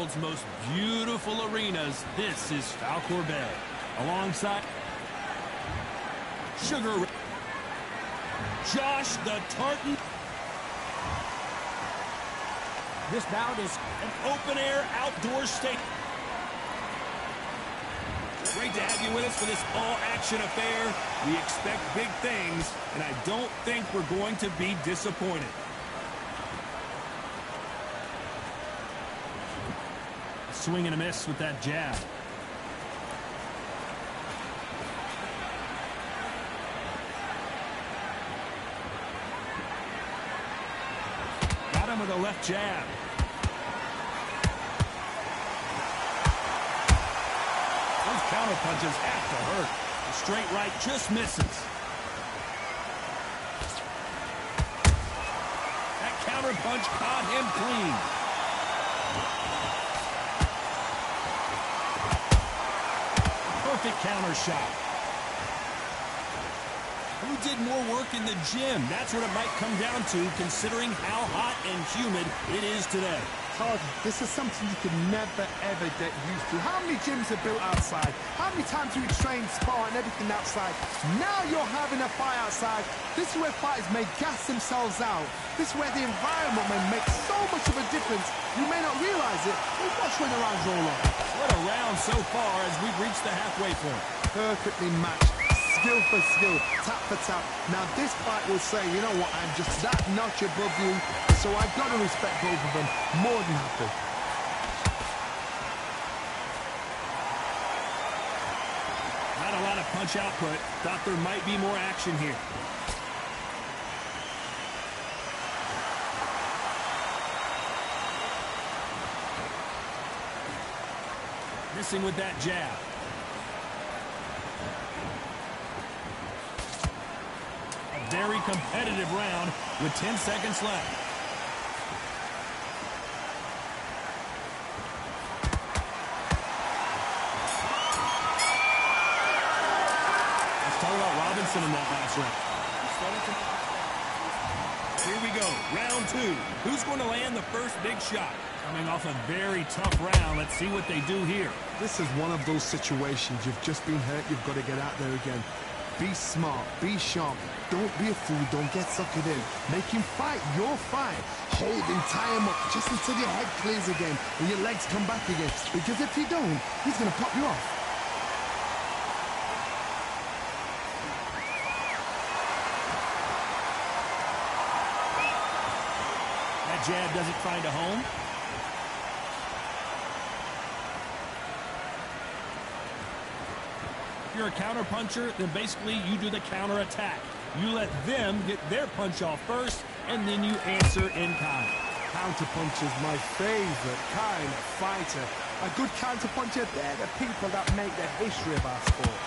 world's most beautiful arenas, this is Falcor Bay. Alongside Sugar Josh the Tartan. This bout is an open-air outdoor stadium. Great to have you with us for this all-action affair. We expect big things, and I don't think we're going to be disappointed. Swing and a miss with that jab. Got him with a left jab. Those counter punches have to hurt. The straight right just misses. That counter punch caught him clean. Perfect counter shot. Who did more work in the gym? That's what it might come down to, considering how hot and humid it is today. Todd, this is something you can never, ever get used to. How many gyms are built outside? How many times do we train, spar, and everything outside? Now you're having a fight outside. This is where fighters may gas themselves out. This is where the environment may make so much of a difference. You may not realize it, but watch when the rounds roll on. What a round so far as we've reached the halfway point. Perfectly matched. Skill for skill, tap for tap. Now this fight will say, you know what, I'm just that notch above you, so I've got to respect both of them more than happy. Not a lot of punch output. Thought there might be more action here. Missing with that jab. Very competitive round with 10 seconds left. Let's talk about Robinson in that last round. Here we go, round two. Who's going to land the first big shot? Coming off a very tough round. Let's see what they do here. This is one of those situations. You've just been hurt. You've got to get out there again. Be smart, be sharp, don't be a fool, don't get suckered in. Make him fight your fight. Hold him, tie him up, just until your head clears again and your legs come back again. Because if you don't, he's going to pop you off. That jab doesn't find a home. If you're a counter puncher, then basically you do the counter attack. You let them get their punch off first, and then you answer in kind. Counter puncher is my favorite kind of fighter. A good counter puncher, they're the people that make the history of our sport.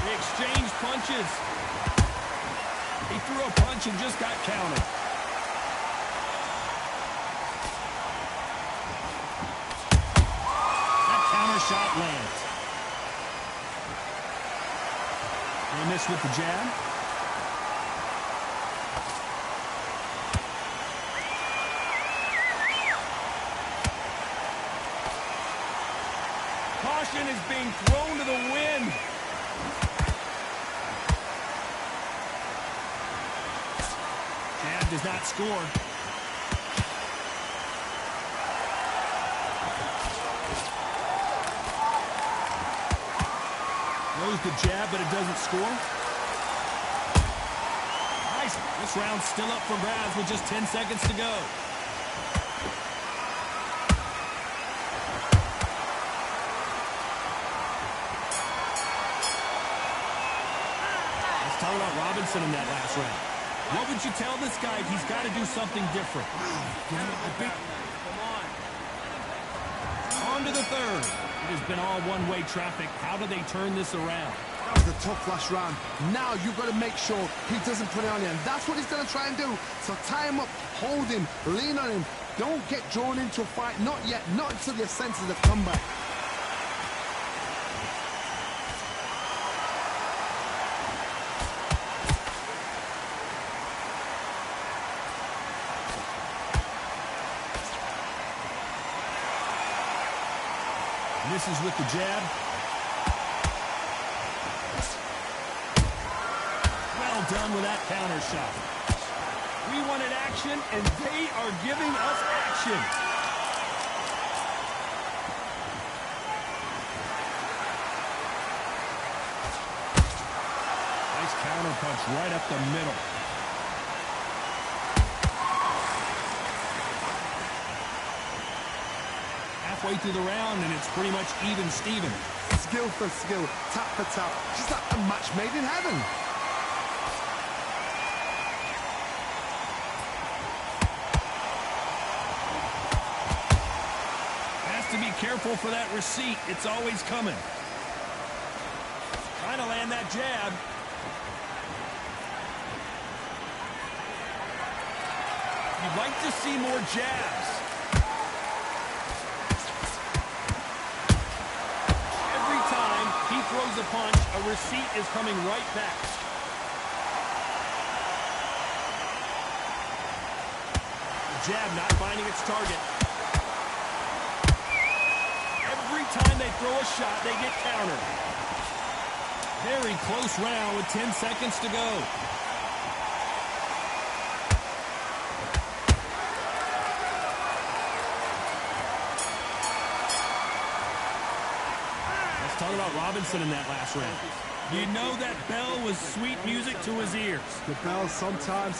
They exchange punches. He threw a punch and just got countered. Shot lands. And miss with the jab. Caution is being thrown to the wind. Jab does not score. Throws the jab, but it doesn't score. Nice. This round's still up for grabs with just 10 seconds to go. Let's talk about Robinson in that last round. What would you tell this guy? He's got to do something different. On to the third. It has been all one-way traffic. How do they turn this around? That was a tough last round. Now you've got to make sure he doesn't put it on you. And that's what he's going to try and do. So tie him up, hold him, lean on him. Don't get drawn into a fight. Not yet. Not until your senses have come back. Misses with the jab. Well done with that counter shot. We wanted action, and they are giving us action. Nice counter punch right up the middle. Halfway through the round, and it's pretty much even Steven. Skill for skill, tap for tap. Just like a match made in heaven. Has to be careful for that receipt. It's always coming. Trying to land that jab. You'd like to see more jabs. Every time he throws a punch, a receipt is coming right back. The jab not finding its target. Every time they throw a shot, they get countered. Very close round with 10 seconds to go. Talk about Robinson in that last round. You know that bell was sweet music to his ears. The bell sometimes...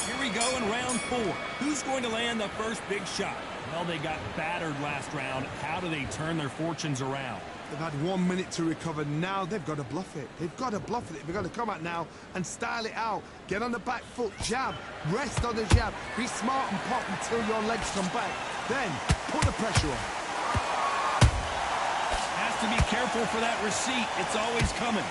Here we go in round 4. Who's going to land the first big shot? Well, they got battered last round. How do they turn their fortunes around? They've had 1 minute to recover. Now they've got to bluff it. They've got to bluff it. They've got to come out now and style it out. Get on the back foot, jab, rest on the jab. Be smart and pop until your legs come back. Then put the pressure on. To be careful for that receipt. It's always coming.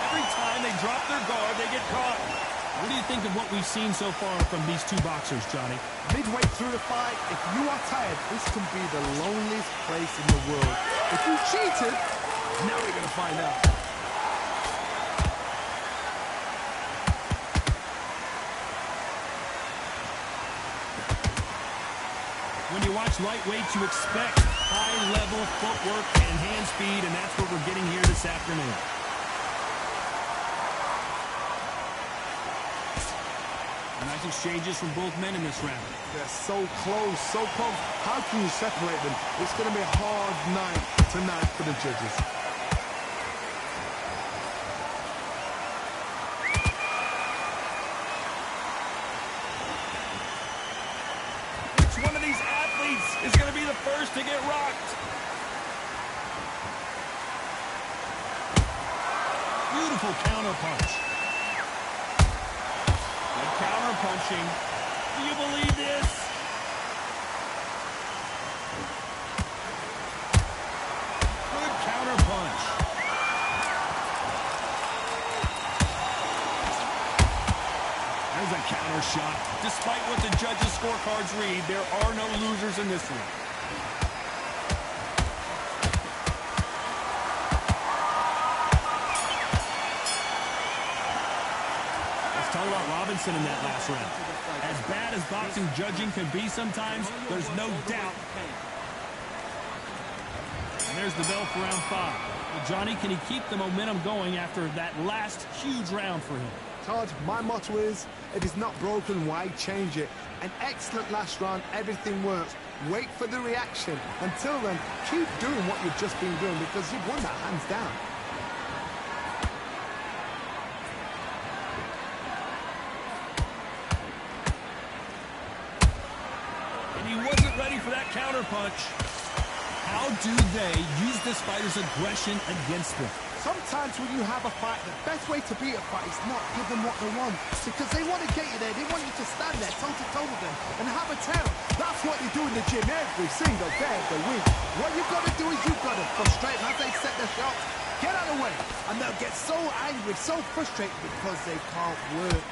Every time they drop their guard, they get caught. What do you think of what we've seen so far from these two boxers, Johnny? Midway through the fight, if you are tired, this can be the loneliest place in the world. If you cheated, now we're going to find out. When you watch lightweights, you expect high-level footwork and hand speed, and that's what we're getting here this afternoon. Nice exchanges from both men in this round. They're so close, so close. How can you separate them? It's going to be a hard night tonight for the judges. Is going to be the first to get rocked. Beautiful counter punch. Good counter punching. Do you believe this? Good counter punch. There's a counter shot. Despite what the judges' scorecards read, there are no losers in this one. Let's talk about Robinson in that last round. As bad as boxing judging can be sometimes, there's no doubt. And there's the bell for round 5. Well, Johnny, can he keep the momentum going after that last huge round for him? Todd, my motto is, if it's not broken, why change it? An excellent last round, everything works. Wait for the reaction. Until then, keep doing what you've just been doing because you've won that hands down. And he wasn't ready for that counter punch. How do they use this fighter's aggression against them? Sometimes when you have a fight, the best way to beat a fight is not give them what they want. Because they want to get you there. They want you to stand there toe-to-toe with them and have a tell. That's what they do in the gym every single day of the week. What you've got to do is you've got to frustrate them as they set their shots. Get out of the way. And they'll get so angry, so frustrated because they can't work.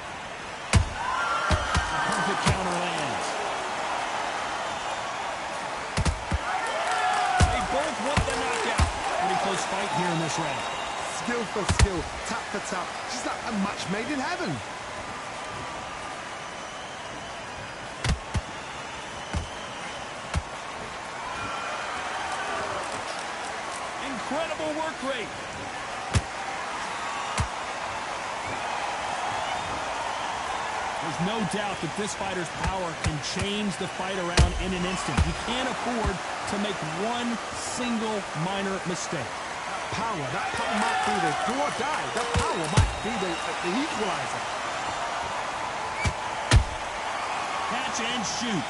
Perfect counter lands. They both want the knockout. Pretty close fight here in this round. Skill for skill, tap for tap, just like a match made in heaven. incredible work rate. There's no doubt that this fighter's power can change the fight around in an instant. He can't afford to make one single minor mistake. That power might be the do or die. That power might be the equalizer. Catch and shoot.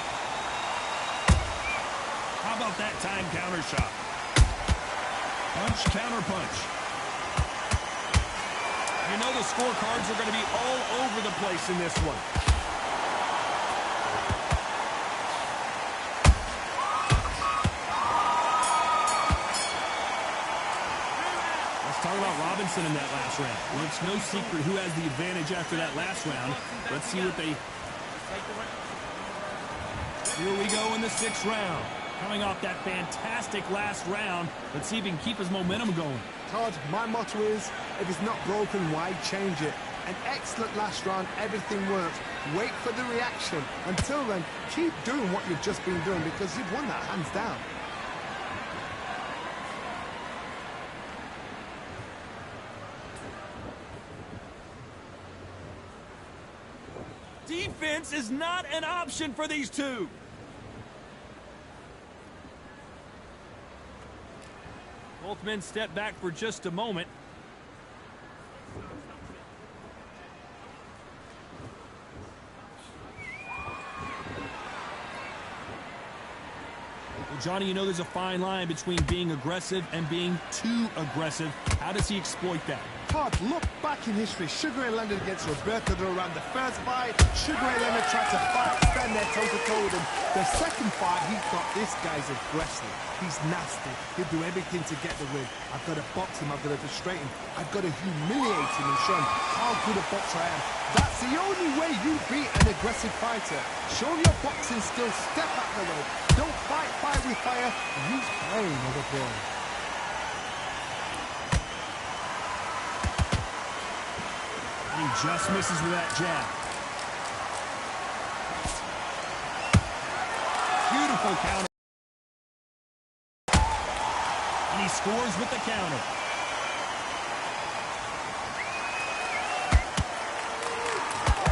How about that time counter shot? Punch, counter punch. You know the scorecards are going to be all over the place in this one. Let's talk about Robinson in that last round. Well, it's no secret who has the advantage after that last round. Let's see what they... Here we go in the 6th round. Coming off that fantastic last round, let's see if he can keep his momentum going. Todd, my motto is, if it's not broken, why change it? An excellent last round, everything works. Wait for the reaction. Until then, keep doing what you've just been doing because you've won that hands down. Defense is not an option for these two. Both men step back for just a moment. Well, Johnny, you know there's a fine line between being aggressive and being too aggressive. How does he exploit that? Todd, look back in history. Sugar Ray Leonard against Roberto Duran. The first fight, Sugar Ray Leonard tried to fight, stand there toe-to-toe with him. The second fight, he thought this guy's aggressive. He's nasty. He'll do everything to get the win. I've got to box him. I've got to frustrate him. I've got to humiliate him and show him how good a boxer I am. That's the only way you beat an aggressive fighter. Show your boxing skills. Step out the way. Don't fight fire with fire. Use brain, other boy. He just misses with that jab. Beautiful counter. And he scores with the counter.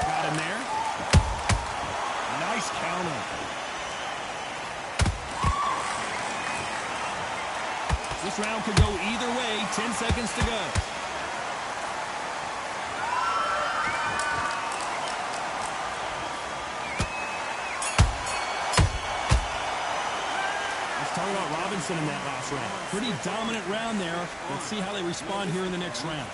Got him there. Nice counter. This round could go either way. 10 seconds to go. Robinson in that last round. Pretty dominant round there. Let's see how they respond here in the next round.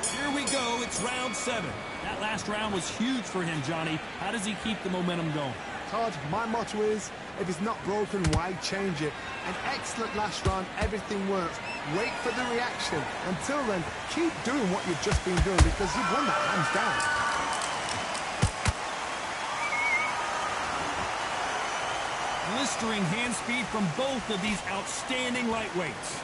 Here we go. It's round 7. That last round was huge for him, Johnny. How does he keep the momentum going? Todd, my motto is, if it's not broken, why change it? An excellent last round, everything works. Wait for the reaction. Until then, keep doing what you've just been doing because you've won that hands down. Blistering hand speed from both of these outstanding lightweights.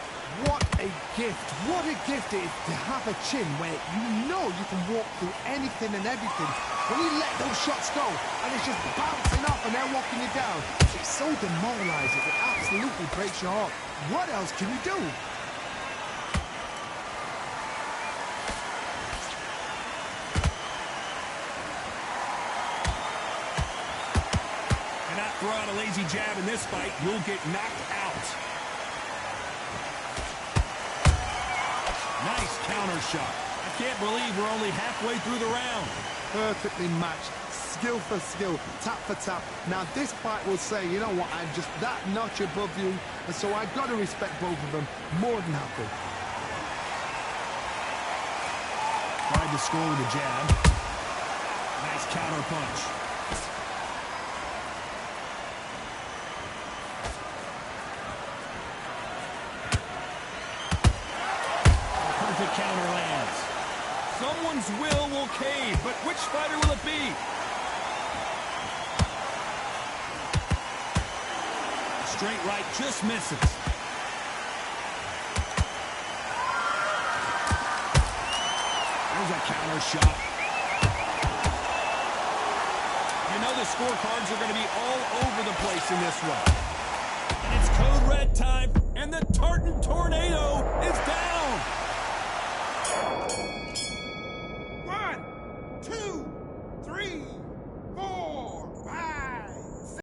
What a gift. What a gift it is to have a chin where you know you can walk through anything and everything. When you let those shots go and it's just bouncing off and they're walking you down, it's so demoralizing. It absolutely breaks your heart. What else can you do? Throw out a lazy jab in this fight, you'll get knocked out. Nice counter shot. I can't believe we're only halfway through the round. Perfectly matched, skill for skill, tap for tap. Now this fight will say, you know what, I'm just that notch above you, and so I've got to respect both of them more than happy. Tried to score with a jab. Nice counter punch. Counter lands. Someone's will cave, but which fighter will it be? Straight right just misses. There's a counter shot. You know the scorecards are going to be all over the place in this one. And it's code red time, and the Tartan Tornado is down.